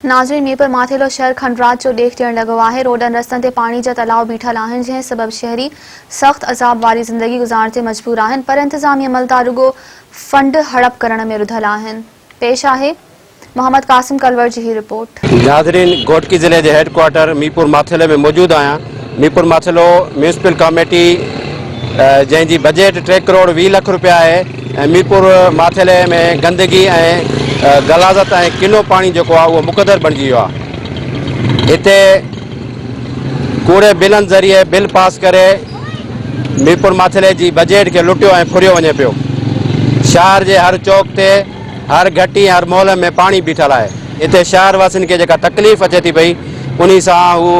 नाज़रीन, मीरपुर माथेलो शहर खंडरात जो ॾेख ॾियण लॻो आहे। रोडनि रस्तनि ते पाणी जा तलाउ बीठल आहिनि, जंहिं सबब शहरी सख़्त अज़ाब वारी ज़िंदगी गुज़ारते मजबूर आहिनि, पर इंतज़ामी अमलदार रुगो फंड हड़प करण में रुधल आहिनि। पेश आहे मोहम्मद कासिम कलवर जी ही रिपोर्ट। नाज़रीन, घोटकी ज़िले के हेडक्वार्टर मीरपुर माथेलो में मौजूद आया। मीरपुर माथेलो म्यूनसिपल कमेटी जैसी बजट 3 करोड़ 20 लाख रुपया है। मीरपुर माथेले में गंदगी गलाजत किनो पानी जो वो मुकदर बणिजी वियो आहे। इते कूड़े बिलन ज़रिए बिल पास करे मीरपुर माथेले की बजट के लुटियो फुरियो वने पियो। शहर के हर चौक ते हर घटी हर मोहल्ले में पानी बीठल है। इते शहर वासियों के जेका तकलीफ़ अचे थी पई उन्हीं से वो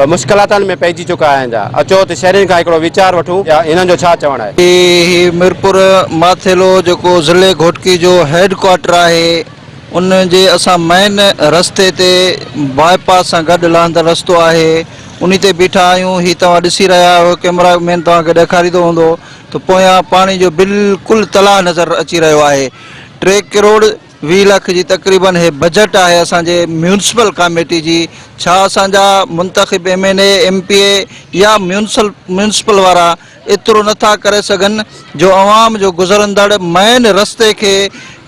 मुश्किलातन में पइजी चुका है। अचो तो शहरी का एक विचार वठूं इन जो छा चवण है। मीरपुर माथेलो जो ज़िले घोटकी जो हेडक्वार्टर है, उन जे असां मेन रस्ते ते बाईपास से गड लहंदड़ रस्तो है, उन्हीं ते बीठा आहियूं। ही तव्हां ॾिसी रहिया आहियो, कैमरा मैन तव्हांखे ॾेखारींदो हूंदो तो पोयां पानी जो बिल्कुल तलाह नज़र अची रहियो आहे। 3 करोड़ 20 लाख जी तकरीबन हे बजट है असांजे म्यूनसिपल कमेटी जी। छा असांजा मुंतखब MNA MPA या म्यूनसिपल वारा एतिरो नथा करे सघनि जो आवाम जो गुज़रंदड़ मेन रस्ते के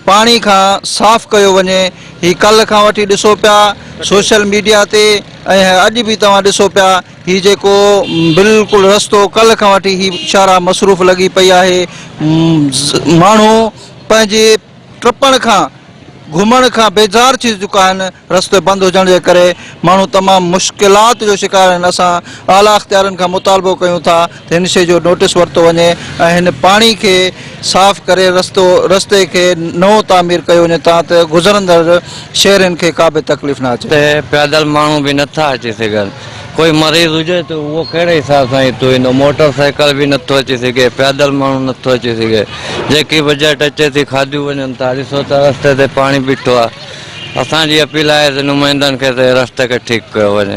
पानी का साफ़ कयो वञे। ही कल खां वठी ॾिसो पिया सोशल मीडिया ते अॼु भी तव्हां ॾिसो पिया ही जेको बिल्कुल रस्तो कल खां वठी ही शारा मसरूफ़ लगी पई आहे। माण्हू पंहिंजे ट्रिपण खां घुमण का बेजार थी चुका हैं। रस्ते बंद होने के करे मानू तमाम मुश्किलात जो शिकार हैं। असां आला अख्तियारन का मुतालबो कयूं था तो इन शे जो नोटिस वरतो वने, इन पानी के साफ़ करे रस्ते के नओ तामीर कयो वने ताकि गुज़रंदड़ शहरन के का भी तकलीफ़ ना अचे। पैदल मानू भी नथा अची सघनि। कोई मरीज़ हुए तो वो कड़े हिसाब से तो इन मोटरसाइकिल भी नथो अची सके, पैदल मानू नथो अची सके। जेकी बजट अचे थी खादियूं वञनि था। ॾिसो त रस्ते ते पानी बीठो आहे। असांजी अपील है नुमाइंदनि खे रस्ते के ठीक कयो वञे।